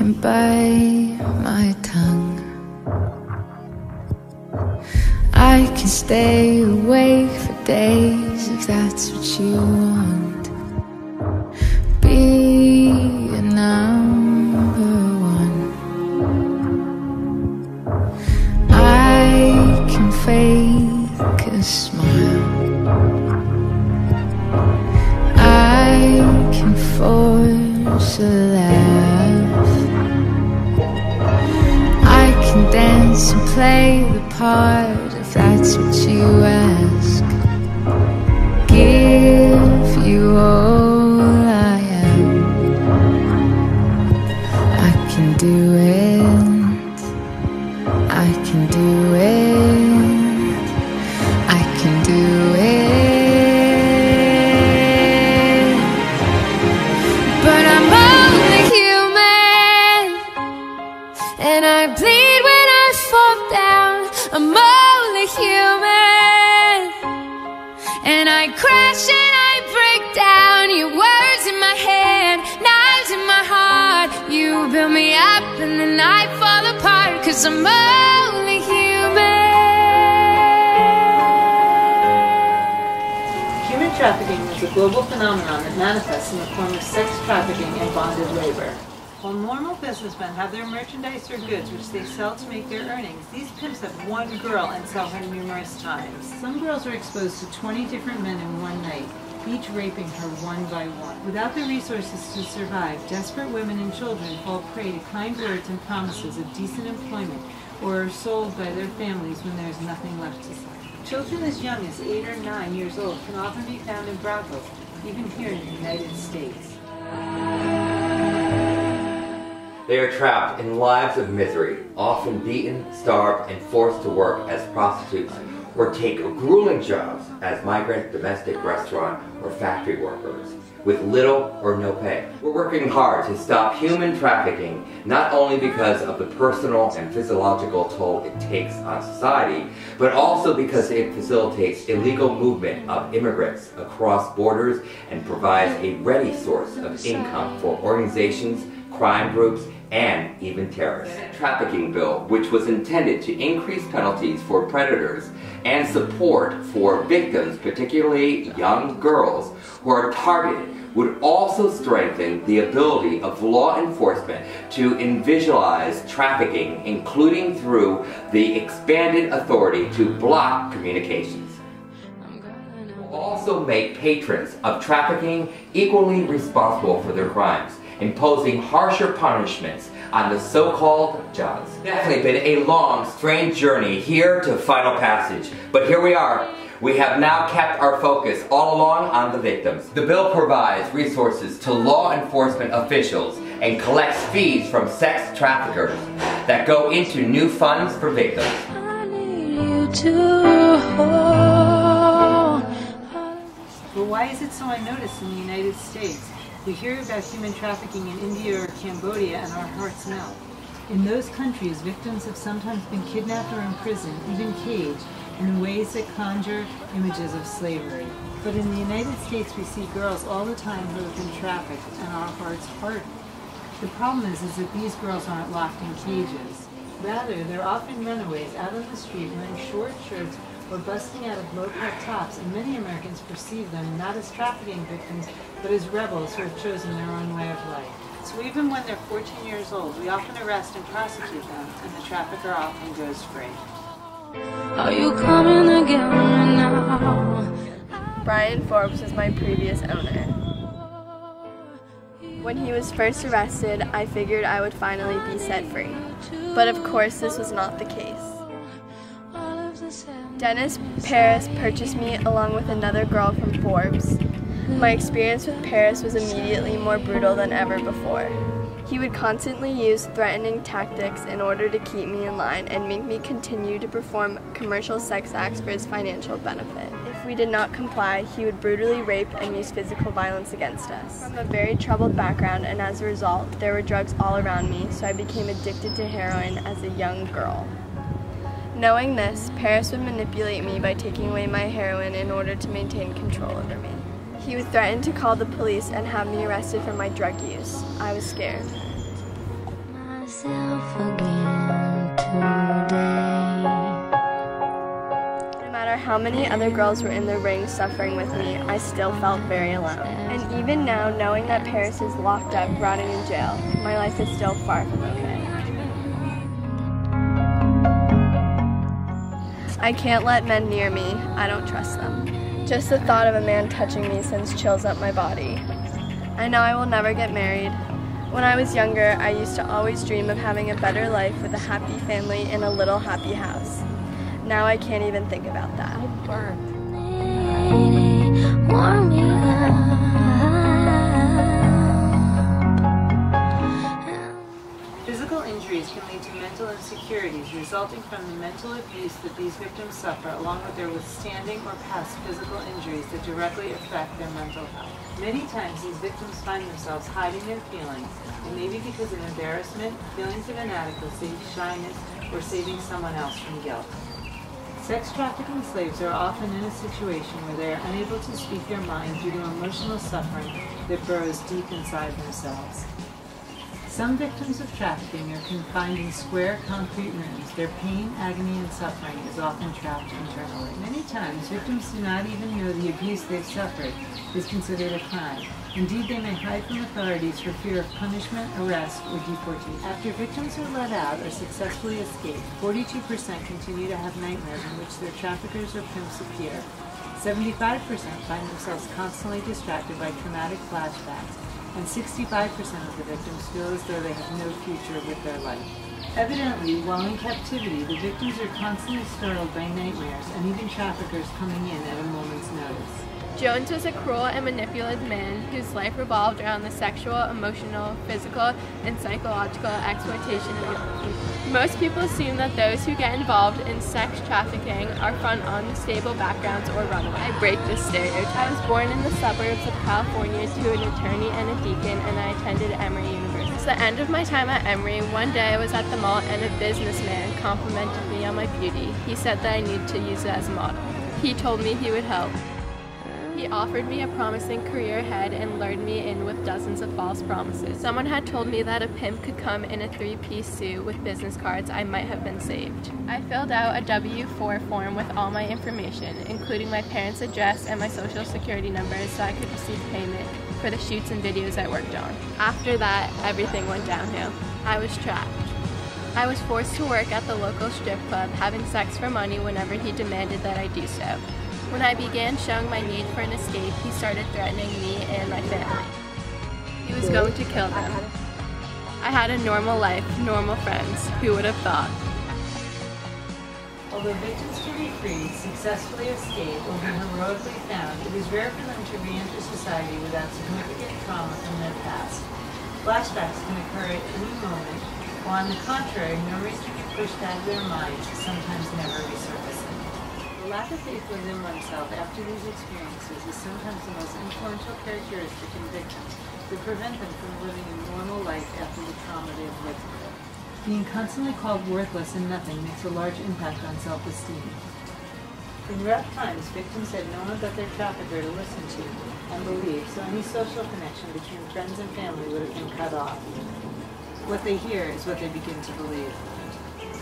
can bite my tongue. I can stay awake for days if that's what you want. Be a number one. I can fake a smile. I can force a laugh. I can dance and play the part if that's what you ask. Give you all I am. I can do it. I can do it. I can do it. But I'm only human, and I bleed when I fall down. I'm only human, and I crash and I break down. Your words in my head, knives in my heart. You build me up and then I fall apart, 'cause I'm only human. Human trafficking is a global phenomenon that manifests in the form of sex trafficking and bonded labor. While normal businessmen have their merchandise or goods which they sell to make their earnings, these pimps have one girl and sell her numerous times. Some girls are exposed to 20 different men in one night, each raping her one by one. Without the resources to survive, desperate women and children fall prey to kind words and promises of decent employment, or are sold by their families when there is nothing left to sell. Children as young as 8 or 9 years old can often be found in brothels, even here in the United States. They are trapped in lives of misery, often beaten, starved, and forced to work as prostitutes or take grueling jobs as migrant, domestic, restaurant, or factory workers with little or no pay. We're working hard to stop human trafficking, not only because of the personal and physiological toll it takes on society, but also because it facilitates illegal movement of immigrants across borders and provides a ready source of income for organizations, crime groups, and even terrorists. The trafficking bill, which was intended to increase penalties for predators and support for victims, particularly young girls who are targeted, would also strengthen the ability of law enforcement to visualize trafficking, including through the expanded authority to block communications. Also make patrons of trafficking equally responsible for their crimes, imposing harsher punishments on the so-called Johns. It's definitely been a long, strange journey here to final passage, but here we are. We have now kept our focus all along on the victims. The bill provides resources to law enforcement officials and collects fees from sex traffickers that go into new funds for victims. But why is it so unnoticed in the United States? We hear about human trafficking in India or Cambodia and our hearts melt. In those countries, victims have sometimes been kidnapped or imprisoned, even caged, in ways that conjure images of slavery. But in the United States, we see girls all the time who have been trafficked, and our hearts harden. The problem is that these girls aren't locked in cages. Rather, they're often runaways out on the street wearing short shirts or busting out of low-cut tops, and many Americans perceive them not as trafficking victims, but as rebels who have chosen their own way of life. So even when they're 14 years old, we often arrest and prosecute them, and the trafficker often goes free. Are you coming again now? Brian Forbes was my previous owner. When he was first arrested, I figured I would finally be set free. But of course, this was not the case. Dennis Paris purchased me along with another girl from Forbes. My experience with Paris was immediately more brutal than ever before. He would constantly use threatening tactics in order to keep me in line and make me continue to perform commercial sex acts for his financial benefit. If we did not comply, he would brutally rape and use physical violence against us. From a very troubled background, and as a result, there were drugs all around me, so I became addicted to heroin as a young girl. Knowing this, Paris would manipulate me by taking away my heroin in order to maintain control over me. He would threaten to call the police and have me arrested for my drug use. I was scared. myself again today. No matter how many other girls were in the ring suffering with me, I still felt very alone. And even now, knowing that Paris is locked up, rotting in jail, my life is still far from okay. I can't let men near me. I don't trust them. Just the thought of a man touching me sends chills up my body. I know I will never get married. When I was younger, I used to always dream of having a better life with a happy family in a little happy house. Now I can't even think about that. Warm me up. Physical injuries can lead to mental insecurities resulting from the mental abuse that these victims suffer, along with their withstanding or past physical injuries that directly affect their mental health. Many times these victims find themselves hiding their feelings. It may be because of embarrassment, feelings of inadequacy, shyness, or saving someone else from guilt. Sex trafficking slaves are often in a situation where they are unable to speak their mind due to emotional suffering that burrows deep inside themselves. Some victims of trafficking are confined in square concrete rooms. Their pain, agony, and suffering is often trapped internally. Many times, victims do not even know the abuse they've suffered is considered a crime. Indeed, they may hide from authorities for fear of punishment, arrest, or deportation. After victims are let out or successfully escape, 42% continue to have nightmares in which their traffickers or pimps appear. 75% find themselves constantly distracted by traumatic flashbacks, and 65% of the victims feel as though they have no future with their life. Evidently, while in captivity, the victims are constantly startled by nightmares and even traffickers coming in at a moment's notice. Jones was a cruel and manipulative man whose life revolved around the sexual, emotional, physical, and psychological exploitation of young people. Most people assume that those who get involved in sex trafficking are from unstable backgrounds or runaway. I break this stereotype. I was born in the suburbs of California to an attorney and a deacon, and I attended Emory University. At the end of my time at Emory, one day I was at the mall and a businessman complimented me on my beauty. He said that I needed to use it as a model. He told me he would help. He offered me a promising career ahead and lured me in with dozens of false promises. Someone had told me that a pimp could come in a three-piece suit with business cards. I might have been saved. I filled out a W-4 form with all my information, including my parents' address and my social security number, so I could receive payment for the shoots and videos I worked on. After that, everything went downhill. I was trapped. I was forced to work at the local strip club, having sex for money whenever he demanded that I do so. When I began showing my need for an escape, he started threatening me and my family. He was going to kill them. I had a normal life, normal friends. Who would have thought? Although victims can be freed, successfully escape, or be heroically found, it is rare for them to re-enter society without significant trauma from their past. Flashbacks can occur at any moment, while on the contrary, memories can be pushed out of their minds, sometimes never resurfacing. The lack of faith within oneself after these experiences is sometimes the most influential characteristic in victims that prevent them from living a normal life after the trauma they have lived through. Being constantly called worthless and nothing makes a large impact on self-esteem. In rough times, victims had no one but their trafficker to listen to and believe, so any social connection between friends and family would have been cut off. What they hear is what they begin to believe.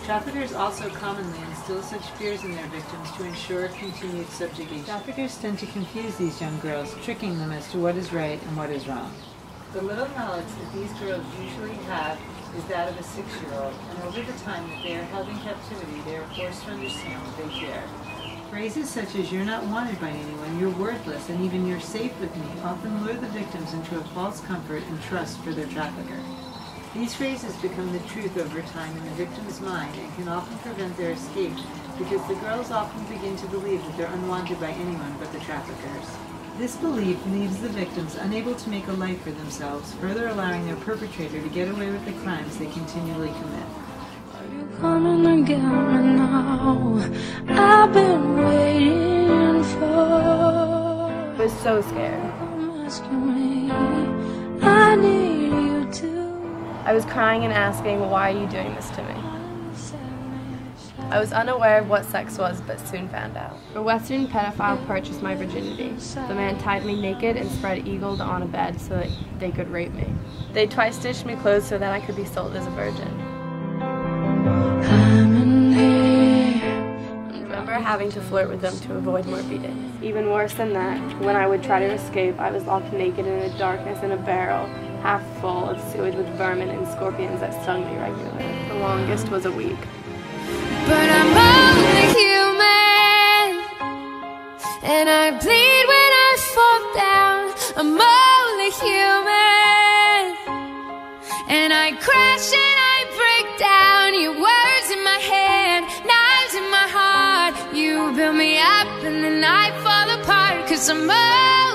Traffickers also commonly instill such fears in their victims to ensure continued subjugation. Traffickers tend to confuse these young girls, tricking them as to what is right and what is wrong. The little knowledge that these girls usually have is that of a 6-year-old, and over the time that they are held in captivity, they are forced to understand what they hear. Phrases such as "you're not wanted by anyone," "you're worthless," and even "you're safe with me" often lure the victims into a false comfort and trust for their trafficker. These phrases become the truth over time in the victim's mind and can often prevent their escape because the girls often begin to believe that they're unwanted by anyone but the traffickers. This belief leaves the victims unable to make a life for themselves, further allowing their perpetrator to get away with the crimes they continually commit. Are you coming to get me now? I've been waiting for. I was so scared. I'm asking me, I need you to. I was crying and asking, why are you doing this to me? I was unaware of what sex was, but soon found out. A Western pedophile purchased my virginity. The man tied me naked and spread eagled on a bed so that they could rape me. They twice stitched me clothes so that I could be sold as a virgin. I remember having to flirt with them to avoid more beatings. Even worse than that, when I would try to escape, I was locked naked in the darkness in a barrel, half full of sewage with vermin and scorpions that stung me regularly. The longest was a week. But I'm only human, and I bleed when I fall down. I'm only human, and I crash and I break down. Your words in my head, knives in my heart. You build me up and then I fall apart, 'cause I'm only